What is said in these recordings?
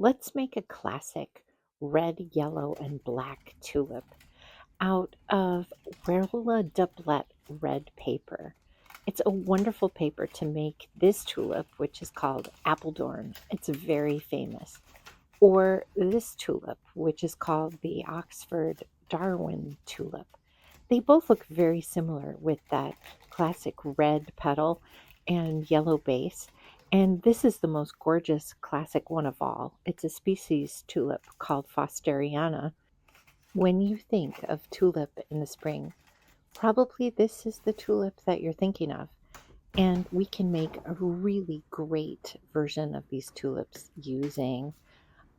Let's make a classic red, yellow, and black tulip out of Variola doublet red paper. It's a wonderful paper to make this tulip, which is called Appledorn. It's very famous. Or this tulip, which is called the Oxford Darwin tulip. They both look very similar with that classic red petal and yellow base. And this is the most gorgeous classic one of all. It's a species tulip called Fosteriana. When you think of tulip in the spring, probably this is the tulip that you're thinking of. And we can make a really great version of these tulips using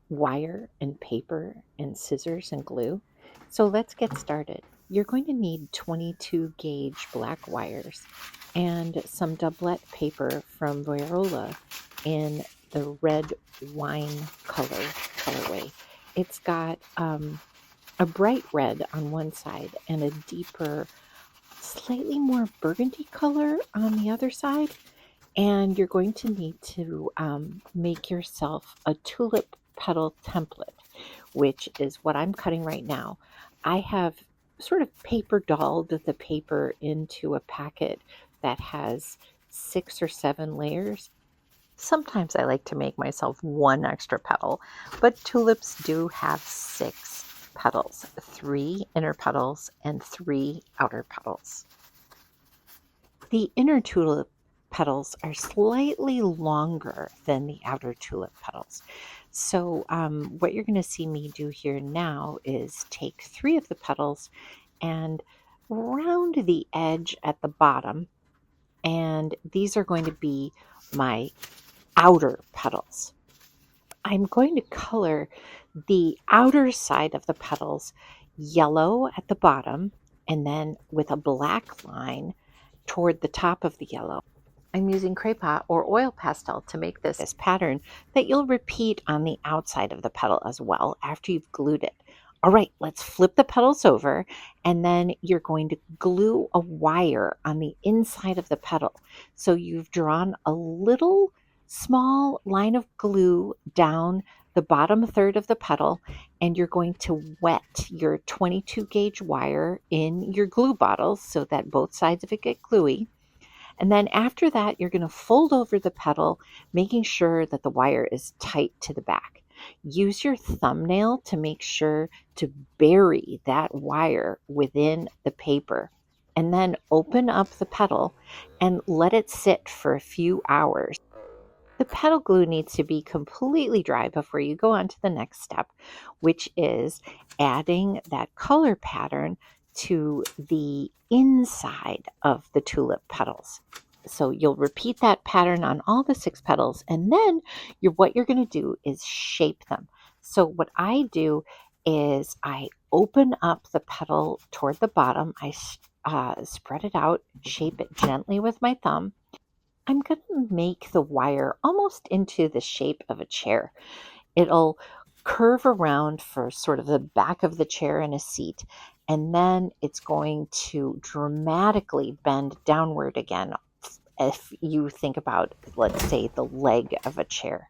wire and paper and scissors and glue. So let's get started. You're going to need 22 gauge black wires and some doublet paper from Variola in the red wine colorway. It's got a bright red on one side and a deeper, slightly more burgundy color on the other side. And you're going to need to make yourself a tulip petal template, which is what I'm cutting right now. I have sort of paper dolled the paper into a packet that has 6 or 7 layers. Sometimes I like to make myself one extra petal, but tulips do have 6 petals, 3 inner petals and 3 outer petals. The inner tulip petals are slightly longer than the outer tulip petals. So what you're going to see me do here now is take 3 of the petals and round the edge at the bottom, and these are going to be my outer petals. I'm going to color the outer side of the petals yellow at the bottom and then with a black line toward the top of the yellow. I'm using Crepe or oil pastel to make this pattern that you'll repeat on the outside of the petal as well after you've glued it. All right, let's flip the petals over, and then you're going to glue a wire on the inside of the petal. So you've drawn a little small line of glue down the bottom third of the petal, and you're going to wet your 22 gauge wire in your glue bottle so that both sides of it get gluey. And then after that, you're going to fold over the petal, making sure that the wire is tight to the back. Use your thumbnail to make sure to bury that wire within the paper. And then open up the petal and let it sit for a few hours. The petal glue needs to be completely dry before you go on to the next step, which is adding that color pattern to the inside of the tulip petals. So you'll repeat that pattern on all the 6 petals, and then what you're going to do is shape them. So what I do is I open up the petal toward the bottom. I spread it out, shape it gently with my thumb. I'm going to make the wire almost into the shape of a chair. It'll curve around for sort of the back of the chair in a seat, and then it's going to dramatically bend downward again if you think about, let's say, the leg of a chair.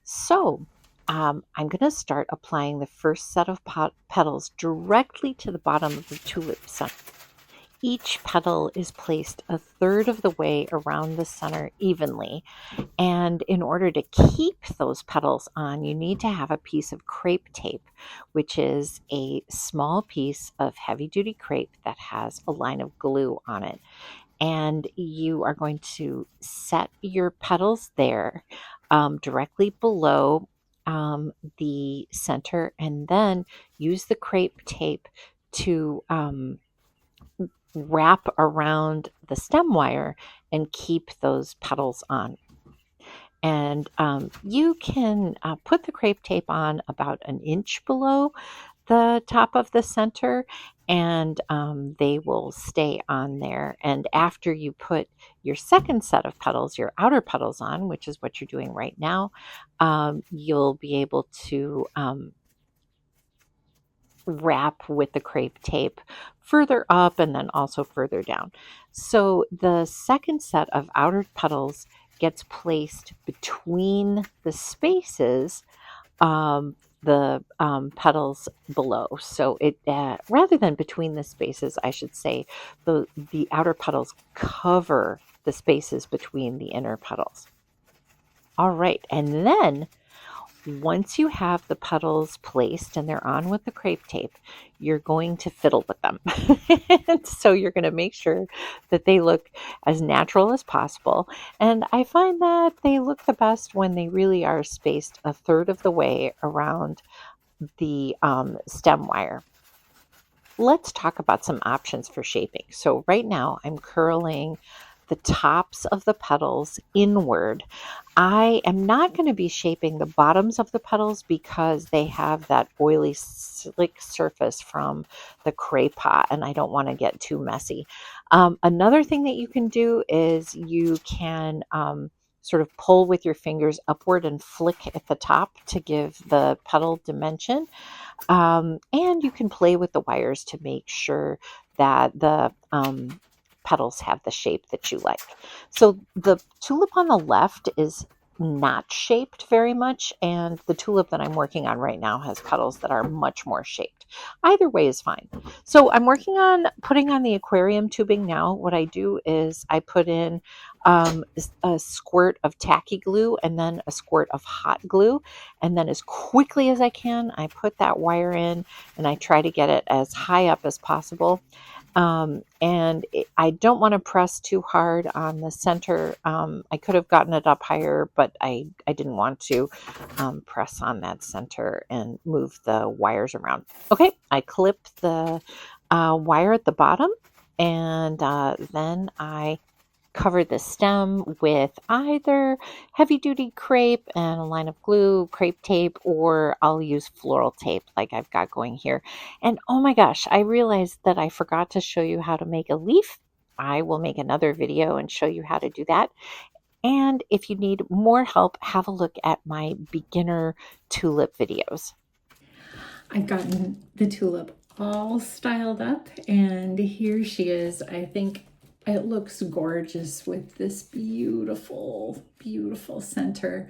So I'm going to start applying the first set of petals directly to the bottom of the tulip center. Each petal is placed a third of the way around the center evenly. And in order to keep those petals on, you need to have a piece of crepe tape, which is a small piece of heavy-duty crepe that has a line of glue on it. And you are going to set your petals there directly below the center, and then use the crepe tape to wrap around the stem wire and keep those petals on. And you can put the crepe tape on about an inch below the top of the center, and they will stay on there. And after you put your second set of petals, your outer petals on, which is what you're doing right now, you'll be able to wrap with the crepe tape further up and then also further down. So the second set of outer petals gets placed between the spaces petals below. So it rather than between the spaces, I should say, the outer petals cover the spaces between the inner petals. All right, and then once you have the petals placed and they're on with the crepe tape, you're going to fiddle with them. So you're going to make sure that they look as natural as possible. And I find that they look the best when they really are spaced a third of the way around the stem wire. Let's talk about some options for shaping. So right now I'm curling the tops of the petals inward. I am not going to be shaping the bottoms of the petals because they have that oily, slick surface from the cray pot, and I don't want to get too messy. Another thing that you can do is you can sort of pull with your fingers upward and flick at the top to give the petal dimension. And you can play with the wires to make sure that the petals have the shape that you like. So the tulip on the left is not shaped very much, and the tulip that I'm working on right now has petals that are much more shaped. Either way is fine. So I'm working on putting on the aquarium tubing now. What I do is I put in a squirt of tacky glue and then a squirt of hot glue, and then as quickly as I can, I put that wire in and I try to get it as high up as possible. I don't want to press too hard on the center. I could have gotten it up higher, but I didn't want to press on that center and move the wires around. Okay, I clip the wire at the bottom, and then I cover the stem with either heavy duty crepe and a line of glue, crepe tape, or I'll use floral tape like I've got going here. And oh my gosh, I realized that I forgot to show you how to make a leaf. I will make another video and show you how to do that. And if you need more help, have a look at my beginner tulip videos. I've gotten the tulip all styled up, and here she is. I think it looks gorgeous with this beautiful, beautiful center.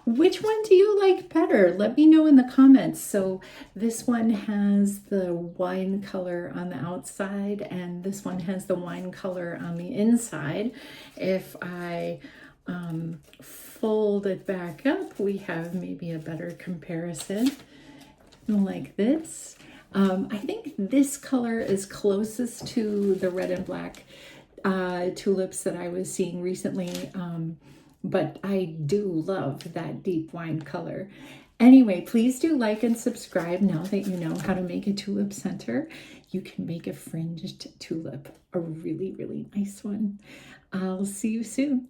Which one do you like better? Let me know in the comments. So this one has the wine color on the outside, and this one has the wine color on the inside. If I fold it back up, we have maybe a better comparison like this. I think this color is closest to the red and black tulips that I was seeing recently, but I do love that deep wine color. Anyway, please do like and subscribe now that you know how to make a tulip center. You can make a fringed tulip, a really, really nice one. I'll see you soon.